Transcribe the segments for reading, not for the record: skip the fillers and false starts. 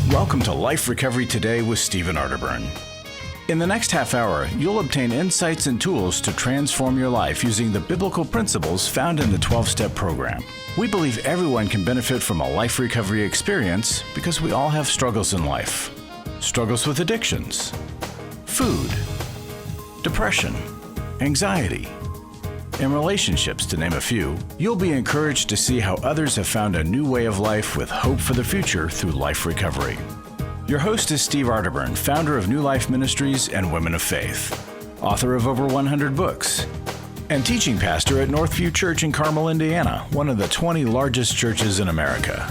Welcome to Life Recovery Today with Stephen Arterburn. In the next half hour, you'll obtain insights and tools to transform your life using the biblical principles found in the 12-step program. We believe everyone can benefit from a life recovery experience because we all have struggles in life. Struggles with addictions, food, depression, anxiety, and relationships, to name a few. You'll be encouraged to see how others have found a new way of life with hope for the future through life recovery. Your host is Steve Arterburn, founder of New Life Ministries and Women of Faith, author of over 100 books, and teaching pastor at Northview Church in Carmel, Indiana, one of the 20 largest churches in America.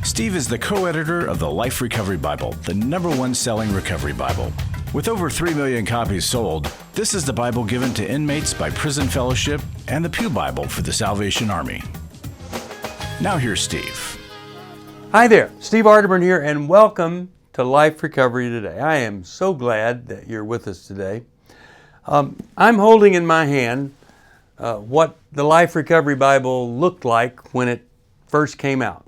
Steve is the co-editor of the Life Recovery Bible, the #1 selling recovery Bible. With over 3 million copies sold, this is the Bible given to inmates by Prison Fellowship and the Pew Bible for the Salvation Army. Now here's Steve. Hi there, Steve Arterburn here, and welcome to Life Recovery Today. I am so glad that you're with us today. I'm holding in my hand what the Life Recovery Bible looked like when it first came out.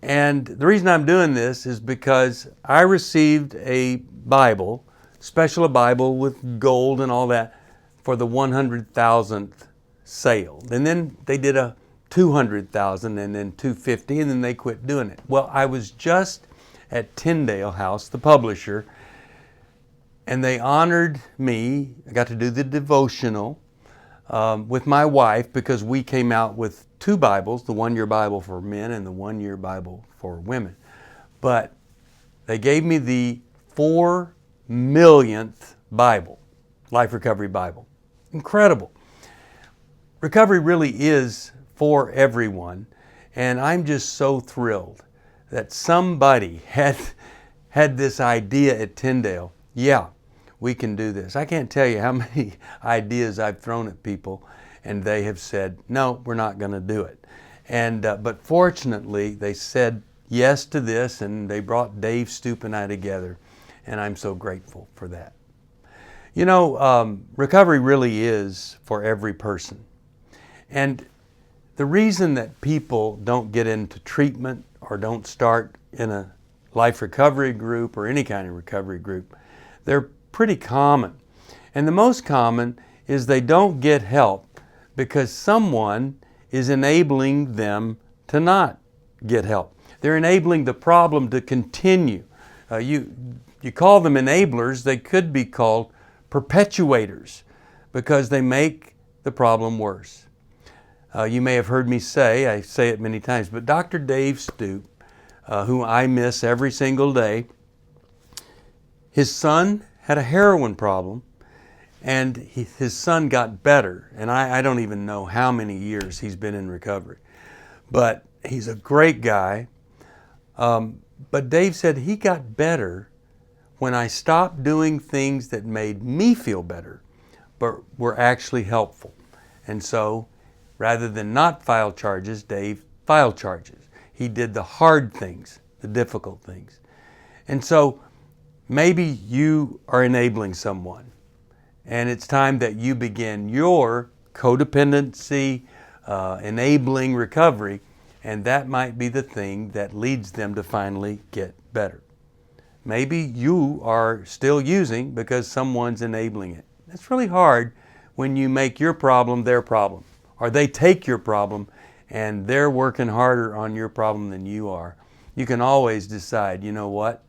And the reason I'm doing this is because I received a Bible, special Bible with gold and all that, for the 100,000th sale. And then they did a 200,000 and then 250, and then they quit doing it. Well, I was just at Tyndale House, the publisher, and they honored me. I got to do the devotional with my wife because we came out with 2 Bibles, the 1-year Bible for men and the 1-year Bible for women. But they gave me the 4 millionth Bible, Life Recovery Bible. Incredible. Recovery really is for everyone, and I'm just so thrilled that somebody had this idea at Tyndale. Yeah, we can do this. I can't tell you how many ideas I've thrown at people, and they have said, no, we're not going to do it. And but fortunately, they said yes to this, and they brought Dave Stoop and I together, and I'm so grateful for that. You know, recovery really is for every person. And the reason that people don't get into treatment or don't start in a life recovery group or any kind of recovery group, they're pretty common. And the most common is they don't get help because someone is enabling them to not get help. They're enabling the problem to continue. You call them enablers, they could be called perpetuators because they make the problem worse. You may have heard me say, I say it many times, but Dr. Dave Stoop, who I miss every single day, his son had a heroin problem, and his son got better. And I don't even know how many years he's been in recovery. But he's a great guy. But Dave said he got better when I stopped doing things that made me feel better, but were actually helpful. And so, rather than not file charges, Dave filed charges. He did the hard things, the difficult things. And so, maybe you are enabling someone, and it's time that you begin your codependency, enabling recovery, and that might be the thing that leads them to finally get better. Maybe you are still using because someone's enabling it. It's really hard when you make your problem their problem, or they take your problem and they're working harder on your problem than you are. You can always decide, you know what?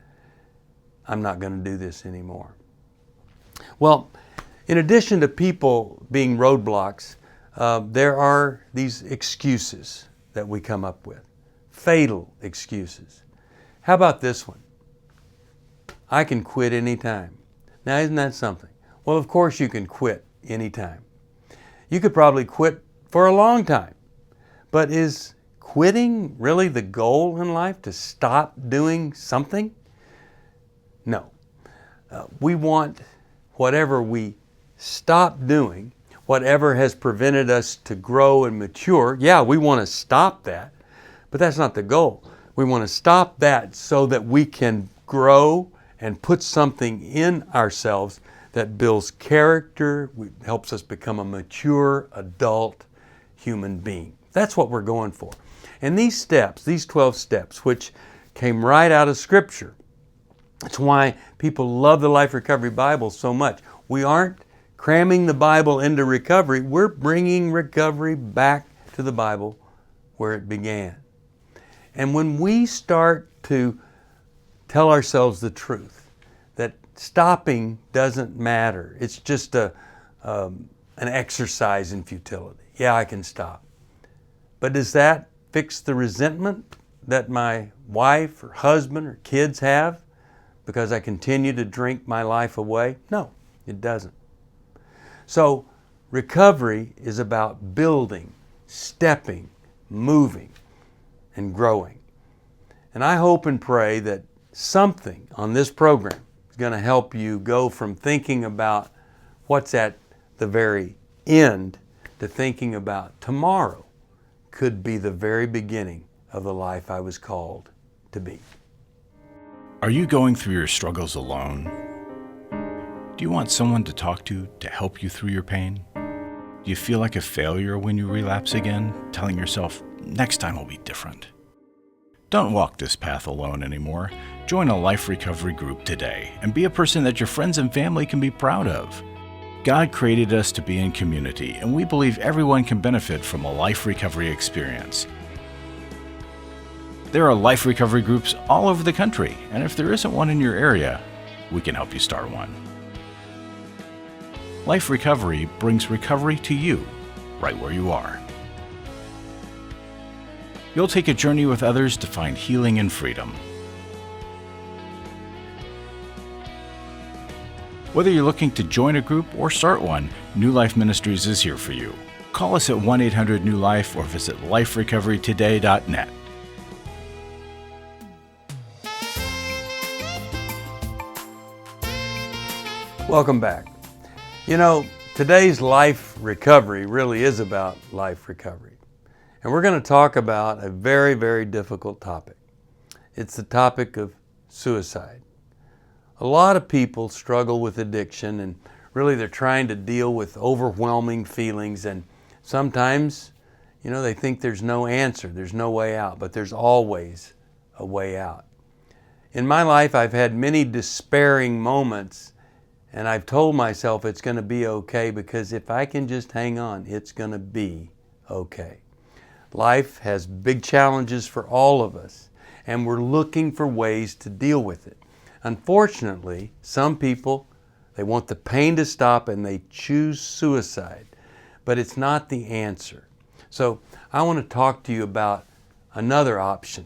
I'm not going to do this anymore. Well, in addition to people being roadblocks, there are these excuses that we come up with. Fatal excuses. How about this one? I can quit anytime. Now, isn't that something? Well, of course you can quit anytime. You could probably quit for a long time. But is quitting really the goal in life, to stop doing something? No. We want whatever we stop doing, whatever has prevented us to grow and mature. Yeah, we want to stop that, but that's not the goal. We want to stop that so that we can grow and put something in ourselves that builds character, helps us become a mature adult human being. That's what we're going for. And these steps, these 12 steps, which came right out of Scripture. That's why people love the Life Recovery Bible so much. We aren't cramming the Bible into recovery. We're bringing recovery back to the Bible where it began. And when we start to tell ourselves the truth, that stopping doesn't matter, it's just an exercise in futility. Yeah, I can stop. But does that fix the resentment that my wife or husband or kids have because I continue to drink my life away? No, it doesn't. So recovery is about building, stepping, moving, and growing. And I hope and pray that something on this program is going to help you go from thinking about what's at the very end to thinking about tomorrow could be the very beginning of the life I was called to be. Are you going through your struggles alone? Do you want someone to talk to help you through your pain? Do you feel like a failure when you relapse again, telling yourself, next time will be different? Don't walk this path alone anymore. Join a life recovery group today and be a person that your friends and family can be proud of. God created us to be in community, and we believe everyone can benefit from a life recovery experience. There are life recovery groups all over the country, and if there isn't one in your area, we can help you start one. Life Recovery brings recovery to you, right where you are. You'll take a journey with others to find healing and freedom. Whether you're looking to join a group or start one, New Life Ministries is here for you. Call us at 1-800-NEW-LIFE or visit liferecoverytoday.net. Welcome back. You know, today's life recovery really is about life recovery. And we're going to talk about a very, very difficult topic. It's the topic of suicide. A lot of people struggle with addiction, and really they're trying to deal with overwhelming feelings, and sometimes, you know, they think there's no answer, there's no way out, but there's always a way out. In my life, I've had many despairing moments, and I've told myself it's going to be okay, because if I can just hang on, it's going to be okay. Life has big challenges for all of us, and we're looking for ways to deal with it. Unfortunately, some people, they want the pain to stop and they choose suicide, but it's not the answer. So I want to talk to you about another option.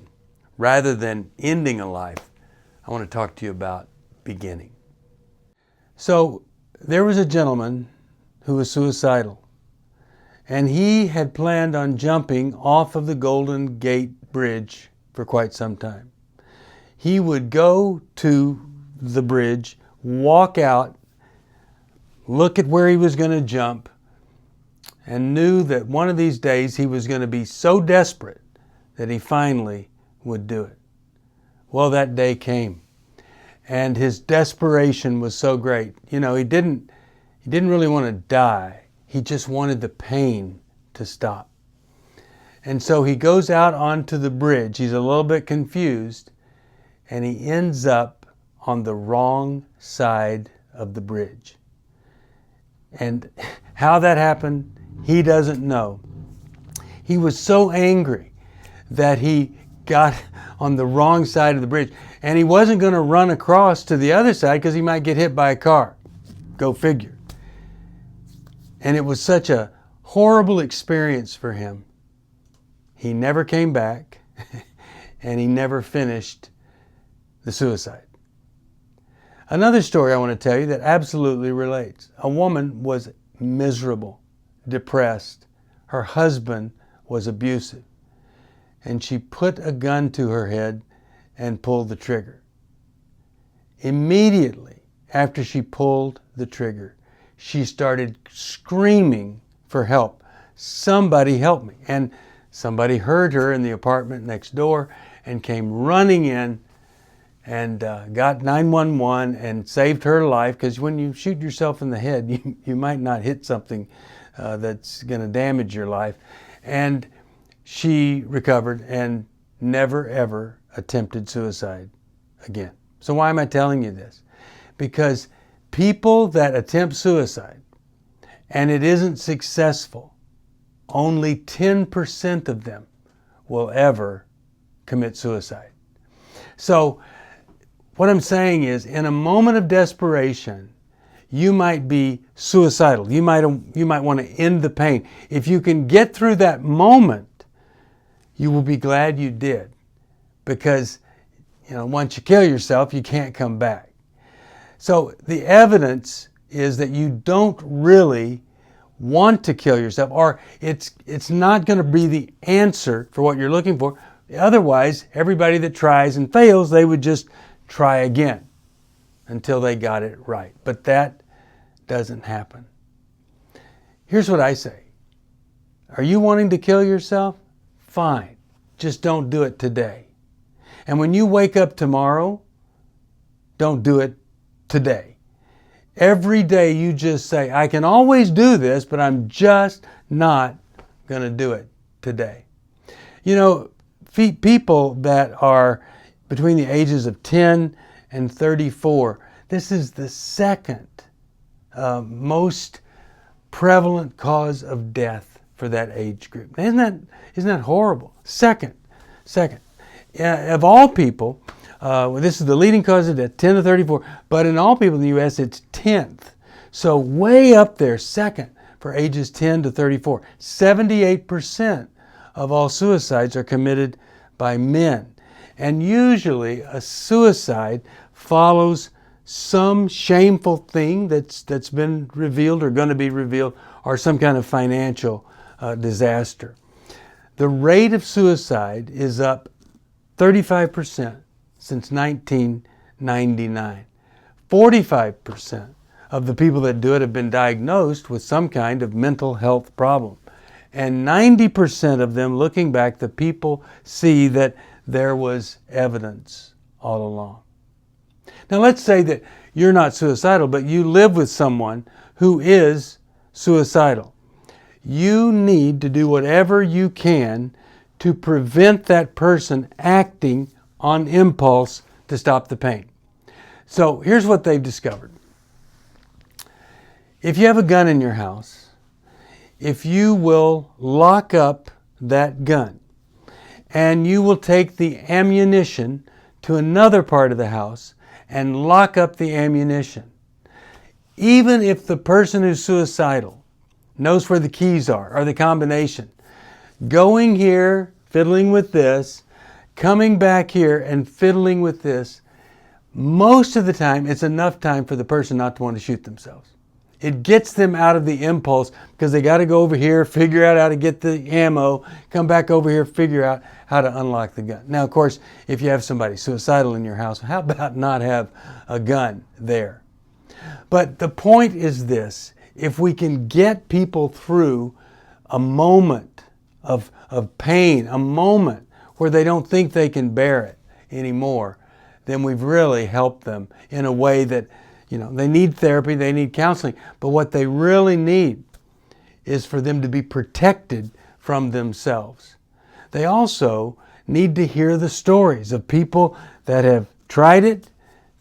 Rather than ending a life, I want to talk to you about beginning. So there was a gentleman who was suicidal, and he had planned on jumping off of the Golden Gate Bridge for quite some time. He would go to the bridge, walk out, look at where he was going to jump, and knew that one of these days he was going to be so desperate that he finally would do it. Well, that day came, and his desperation was so great. You know, he didn't really want to die. He just wanted the pain to stop. And so he goes out onto the bridge. He's a little bit confused, and he ends up on the wrong side of the bridge. And how that happened, he doesn't know. He was so angry that he got on the wrong side of the bridge, and he wasn't going to run across to the other side because he might get hit by a car. Go figure. And it was such a horrible experience for him. He never came back, and he never finished the suicide. Another story I want to tell you that absolutely relates. A woman was miserable, depressed. Her husband was abusive, and she put a gun to her head and pulled the trigger. Immediately after she pulled the trigger, she started screaming for help. Somebody help me. And somebody heard her in the apartment next door and came running in and got 911 and saved her life, because when you shoot yourself in the head, you might not hit something that's going to damage your life. And she recovered and never ever attempted suicide again. So why am I telling you this? Because people that attempt suicide and it isn't successful, only 10% of them will ever commit suicide. So what I'm saying is, in a moment of desperation, you might be suicidal. You might want to end the pain. If you can get through that moment, you will be glad you did. Because, once you kill yourself, you can't come back. So the evidence is that you don't really want to kill yourself, or it's not going to be the answer for what you're looking for. Otherwise, everybody that tries and fails, they would just try again until they got it right. But that doesn't happen. Here's what I say. Are you wanting to kill yourself? Fine. Just don't do it today. And when you wake up tomorrow, don't do it today. Every day you just say, I can always do this, but I'm just not going to do it today. People that are between the ages of 10 and 34, this is the second most prevalent cause of death for that age group. Isn't that horrible? Second. Of all people, this is the leading cause of death, 10 to 34, but in all people in the U.S., it's 10th. So way up there, second for ages 10 to 34. 78% of all suicides are committed by men. And usually a suicide follows some shameful thing that's been revealed or going to be revealed, or some kind of financial disaster. The rate of suicide is up 35% since 1999. 45% of the people that do it have been diagnosed with some kind of mental health problem. And 90% of them, looking back, the people see that there was evidence all along. Now let's say that you're not suicidal, but you live with someone who is suicidal. You need to do whatever you can to prevent that person acting on impulse to stop the pain. So here's what they've discovered. If you have a gun in your house, if you will lock up that gun and you will take the ammunition to another part of the house and lock up the ammunition, even if the person who's suicidal knows where the keys are or the combination, going here, fiddling with this, coming back here and fiddling with this, most of the time it's enough time for the person not to want to shoot themselves. It gets them out of the impulse because they got to go over here, figure out how to get the ammo, come back over here, figure out how to unlock the gun. Now, of course, if you have somebody suicidal in your house, how about not have a gun there? But the point is this: if we can get people through a moment of pain, a moment where they don't think they can bear it anymore, then we've really helped them in a way that, they need therapy, they need counseling, but what they really need is for them to be protected from themselves. They also need to hear the stories of people that have tried it,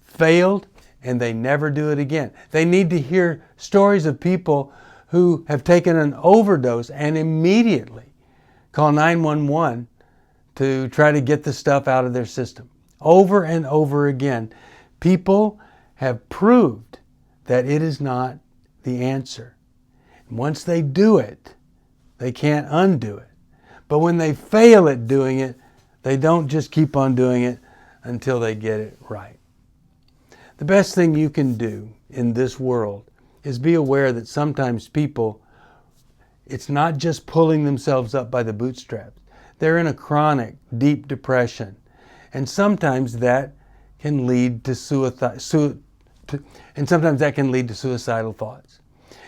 failed, and they never do it again. They need to hear stories of people who have taken an overdose and immediately call 911 to try to get the stuff out of their system. Over and over again, people have proved that it is not the answer. And once they do it, they can't undo it. But when they fail at doing it, they don't just keep on doing it until they get it right. The best thing you can do in this world is be aware that sometimes people, it's not just pulling themselves up by the bootstraps. They're in a chronic, deep depression. And sometimes that can lead to suicidal thoughts.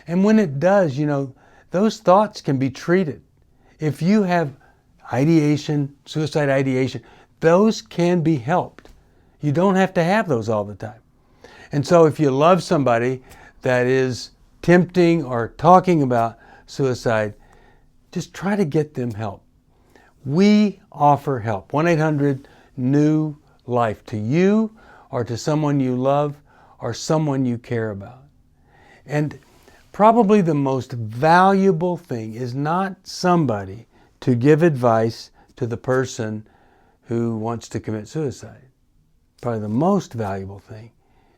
And when it does, those thoughts can be treated. If you have ideation, suicide ideation, those can be helped. You don't have to have those all the time. And so if you love somebody that is tempting or talking about suicide, just try to get them help. We offer help. 1-800 new life to you or to someone you love or someone you care about. And probably the most valuable thing is not somebody to give advice to the person who wants to commit suicide. Probably the most valuable thing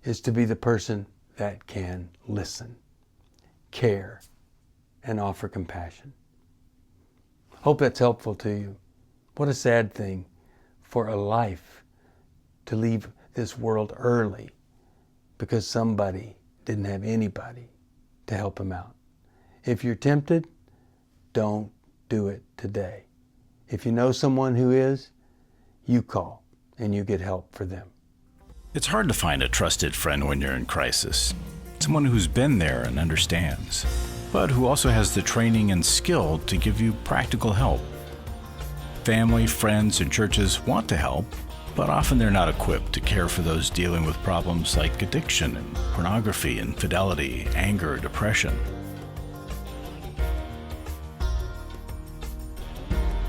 is to be the person that can listen, care, and offer compassion. Hope that's helpful to you. What a sad thing for a life to leave this world early because somebody didn't have anybody to help him out. If you're tempted, don't do it today. If you know someone who is, you call and you get help for them. It's hard to find a trusted friend when you're in crisis. Someone who's been there and understands, but who also has the training and skill to give you practical help. Family, friends, and churches want to help, but often they're not equipped to care for those dealing with problems like addiction and pornography, infidelity, anger, depression.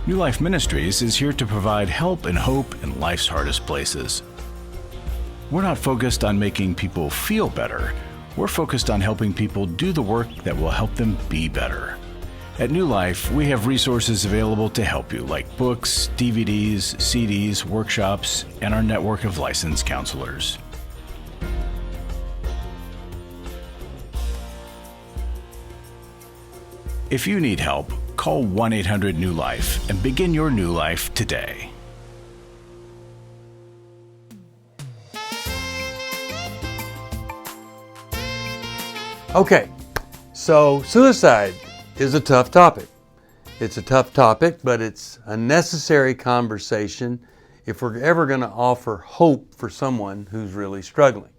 New Life Ministries is here to provide help and hope in life's hardest places. We're not focused on making people feel better. We're focused on helping people do the work that will help them be better. At New Life, we have resources available to help you, like books, DVDs, CDs, workshops, and our network of licensed counselors. If you need help, call 1-800-NEW-LIFE and begin your new life today. Okay, so suicide is a tough topic. It's a tough topic, but it's a necessary conversation if we're ever going to offer hope for someone who's really struggling.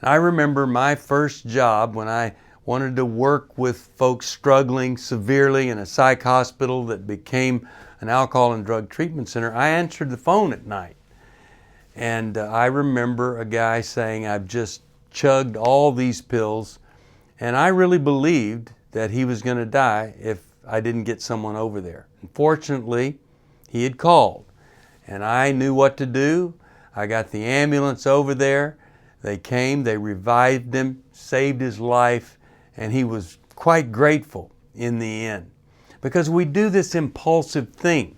And I remember my first job when I wanted to work with folks struggling severely in a psych hospital that became an alcohol and drug treatment center. I answered the phone at night. And I remember a guy saying, I've just chugged all these pills, and I really believed that he was going to die if I didn't get someone over there. Unfortunately, he had called, and I knew what to do. I got the ambulance over there. They came, they revived him, saved his life, and he was quite grateful in the end. Because we do this impulsive thing.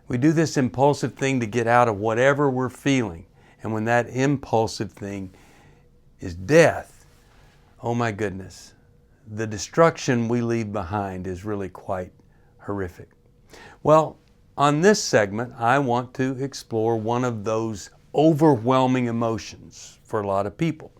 We do this impulsive thing to get out of whatever we're feeling. And when that impulsive thing is death, oh my goodness, the destruction we leave behind is really quite horrific. Well, on this segment, I want to explore one of those overwhelming emotions for a lot of people.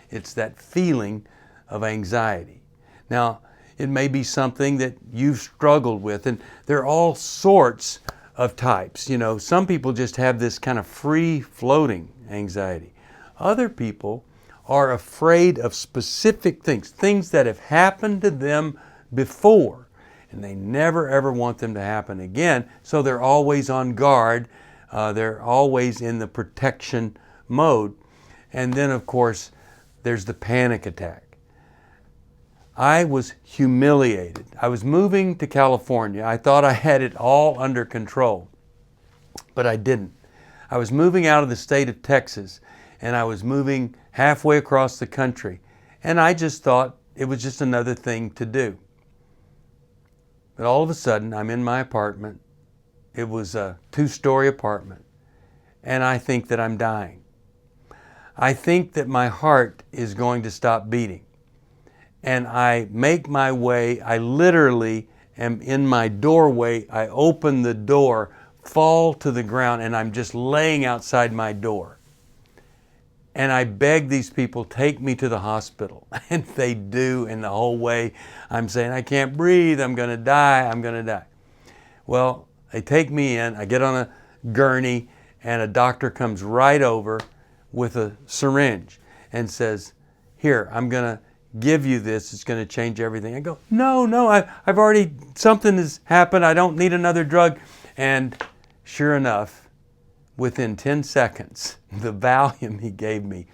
It's that feeling of anxiety. Now, it may be something that you've struggled with, and there are all sorts of types. You know, some people just have this kind of free-floating anxiety. Other people are afraid of specific things that have happened to them before, and they never ever want them to happen again, so they're always on guard. They're always in the protection mode. And then, of course, there's the panic attack. I was humiliated. I was moving to California. I thought I had it all under control, but I didn't. I was moving out of the state of Texas, and I was moving halfway across the country, and I just thought it was just another thing to do. But all of a sudden, I'm in my apartment. It was a 2-story apartment, and I think that I'm dying. I think that my heart is going to stop beating. And I make my way, I literally am in my doorway, I open the door, fall to the ground, and I'm just laying outside my door. And I beg these people, take me to the hospital. And they do, and the whole way I'm saying, I can't breathe, I'm gonna die, I'm gonna die. Well, they take me in, I get on a gurney, and a doctor comes right over with a syringe and says, here, I'm gonna give you this, it's gonna change everything. I go, no, I've already, something has happened, I don't need another drug. And sure enough, within 10 seconds, the Valium he gave me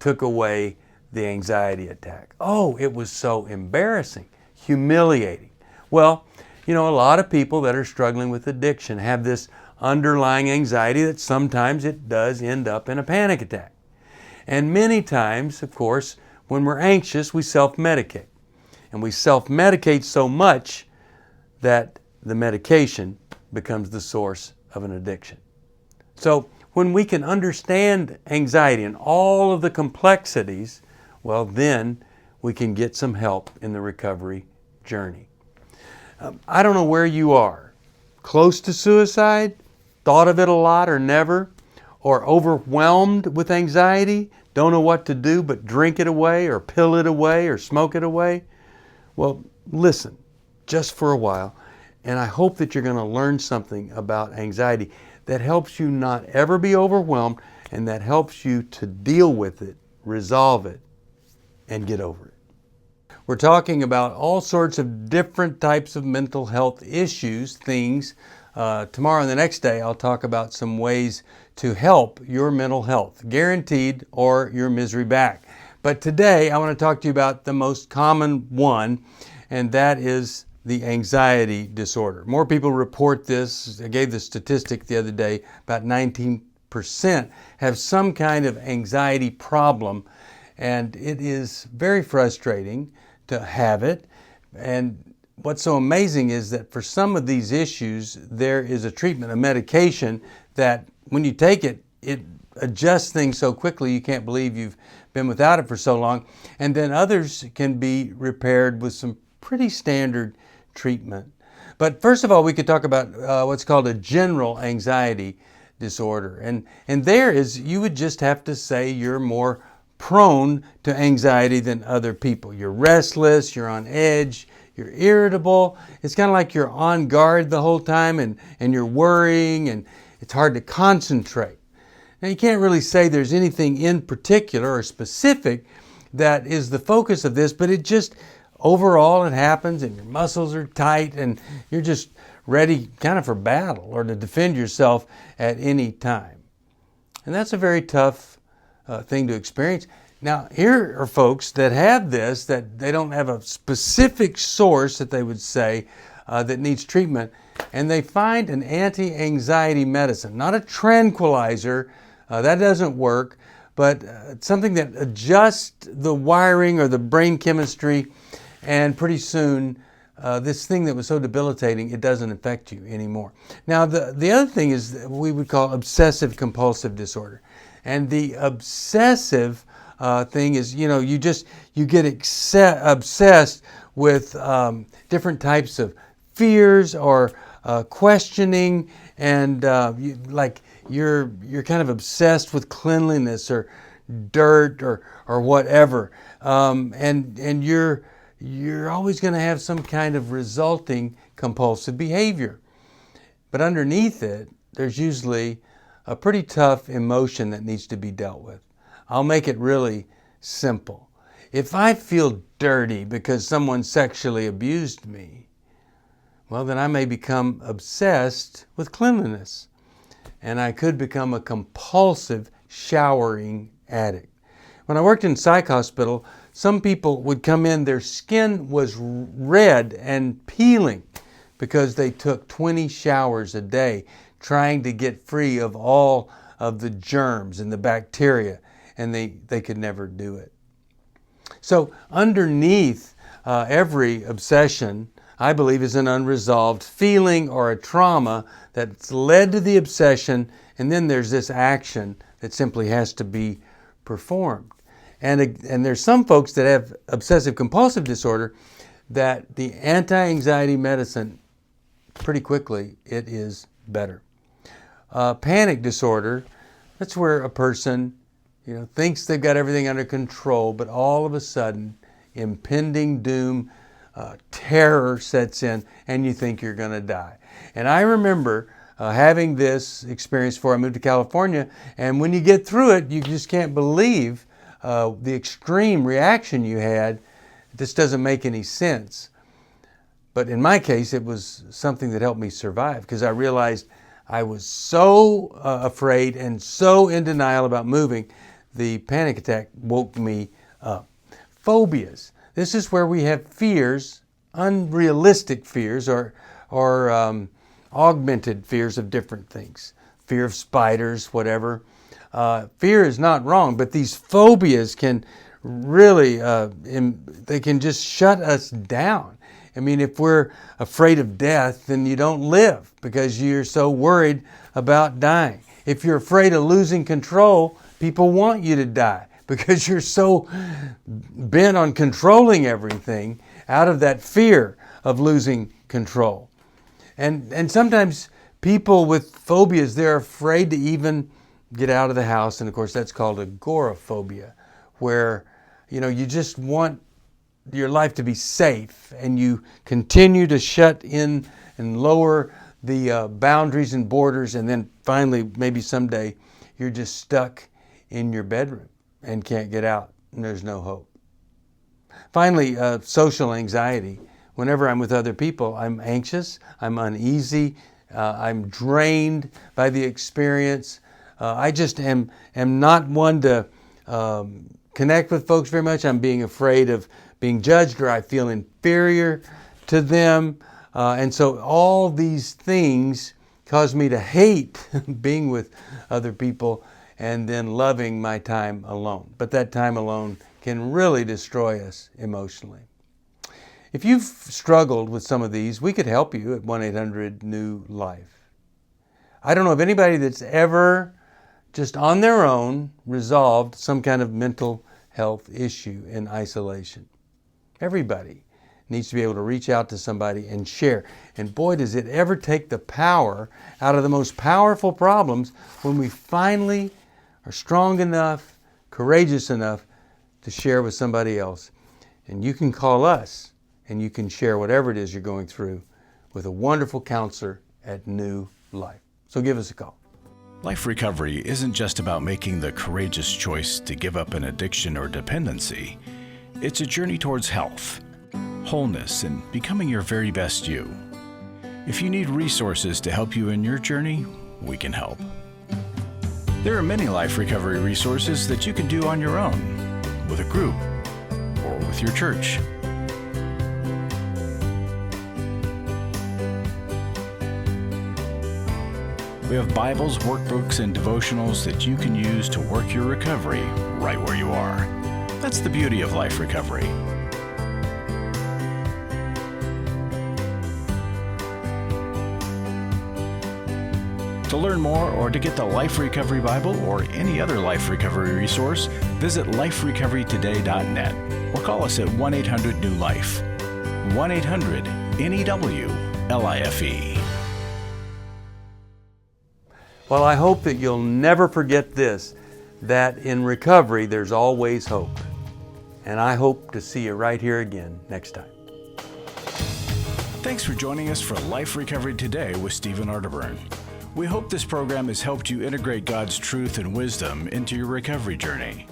took away the anxiety attack. Oh, it was so embarrassing, humiliating. Well, you know, a lot of people that are struggling with addiction have this underlying anxiety that sometimes it does end up in a panic attack. And many times, of course, when we're anxious, we self-medicate. And we self-medicate so much that the medication becomes the source of an addiction. So when we can understand anxiety and all of the complexities, well, then we can get some help in the recovery journey. I don't know where you are. Close to suicide? Thought of it a lot or never? Or overwhelmed with anxiety? Don't know what to do but drink it away or pill it away or smoke it away? Well, listen, just for a while, and I hope that you're going to learn something about anxiety that helps you not ever be overwhelmed and that helps you to deal with it, resolve it, and get over it. We're talking about all sorts of different types of mental health issues, things. Tomorrow and the next day, I'll talk about some ways to help your mental health, guaranteed, or your misery back. But today, I want to talk to you about the most common one, and that is the anxiety disorder. More people report this. I gave the statistic the other day, about 19% have some kind of anxiety problem, and it is very frustrating to have it. And what's so amazing is that for some of these issues, there is a treatment, a medication that when you take it, it adjusts things so quickly you can't believe you've been without it for so long. And then others can be repaired with some pretty standard treatment. But first of all, we could talk about what's called a general anxiety disorder. And there is, you would just have to say you're more prone to anxiety than other people. You're restless, you're on edge, you're irritable. It's kind of like you're on guard the whole time and you're worrying and it's hard to concentrate. Now you can't really say there's anything in particular or specific that is the focus of this, but it just overall it happens and your muscles are tight and you're just ready kind of for battle or to defend yourself at any time. And that's a very tough thing to experience. Now, here are folks that have this, that they don't have a specific source that they would say that needs treatment, and they find an anti-anxiety medicine, not a tranquilizer, that doesn't work, but something that adjusts the wiring or the brain chemistry, and pretty soon this thing that was so debilitating, it doesn't affect you anymore. Now, the other thing is what we would call obsessive compulsive disorder. And the obsessive thing is, you get obsessed with different types of fears or questioning, and you're kind of obsessed with cleanliness or dirt or whatever, and you're always going to have some kind of resulting compulsive behavior. But underneath it, there's usually a pretty tough emotion that needs to be dealt with. I'll make it really simple. If I feel dirty because someone sexually abused me, well, then I may become obsessed with cleanliness, and I could become a compulsive showering addict. When I worked in psych hospital, some people would come in, their skin was red and peeling because they took 20 showers a day trying to get free of all of the germs and the bacteria, and they could never do it. So underneath every obsession, I believe, is an unresolved feeling or a trauma that's led to the obsession, and then there's this action that simply has to be performed. And there's some folks that have obsessive compulsive disorder that the anti-anxiety medicine, pretty quickly, it is better. Panic disorder, that's where a person thinks they've got everything under control, but all of a sudden, impending doom, terror sets in, and you think you're going to die. And I remember having this experience before I moved to California, and when you get through it, you just can't believe the extreme reaction you had. This doesn't make any sense. But in my case, it was something that helped me survive, because I realized I was so afraid and so in denial about moving, the panic attack woke me up. Phobias. This is where we have fears, unrealistic fears, or augmented fears of different things. Fear of spiders, whatever. Fear is not wrong, but these phobias can really, they can just shut us down. I mean, if we're afraid of death, then you don't live because you're so worried about dying. If you're afraid of losing control, people want you to die because you're so bent on controlling everything out of that fear of losing control. And sometimes people with phobias, they're afraid to even get out of the house. And of course, that's called agoraphobia, where, you just want your life to be safe and you continue to shut in and lower the boundaries and borders. And then finally, maybe someday, you're just stuck in your bedroom and can't get out and there's no hope. Finally, social anxiety. Whenever I'm with other people, I'm anxious, I'm uneasy, I'm drained by the experience. I just am not one to connect with folks very much. I'm being afraid of being judged, or I feel inferior to them. And so all these things cause me to hate being with other people and then loving my time alone. But that time alone can really destroy us emotionally. If you've struggled with some of these, we could help you at 1-800-NEW-LIFE. I don't know of anybody that's ever just on their own resolved some kind of mental health issue in isolation. Everybody needs to be able to reach out to somebody and share. And boy, does it ever take the power out of the most powerful problems when we finally are strong enough, courageous enough to share with somebody else. And you can call us and you can share whatever it is you're going through with a wonderful counselor at New Life. So give us a call. Life recovery isn't just about making the courageous choice to give up an addiction or dependency. It's a journey towards health, wholeness, and becoming your very best you. If you need resources to help you in your journey, we can help. There are many life recovery resources that you can do on your own, with a group, or with your church. We have Bibles, workbooks, and devotionals that you can use to work your recovery right where you are. That's the beauty of life recovery. To learn more or to get the Life Recovery Bible or any other life recovery resource, visit liferecoverytoday.net or call us at 1-800-NEW-LIFE. 1-800-NEW-LIFE. Well, I hope that you'll never forget this, that in recovery there's always hope. And I hope to see you right here again next time. Thanks for joining us for Life Recovery Today with Stephen Arterburn. We hope this program has helped you integrate God's truth and wisdom into your recovery journey.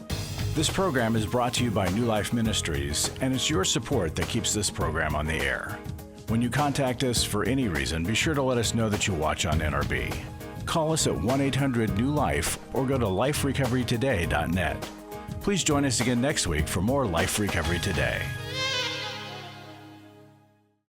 This program is brought to you by New Life Ministries, and it's your support that keeps this program on the air. When you contact us for any reason, be sure to let us know that you watch on NRB. Call us at 1-800-NEW-LIFE or go to liferecoverytoday.net. Please join us again next week for more Life Recovery Today.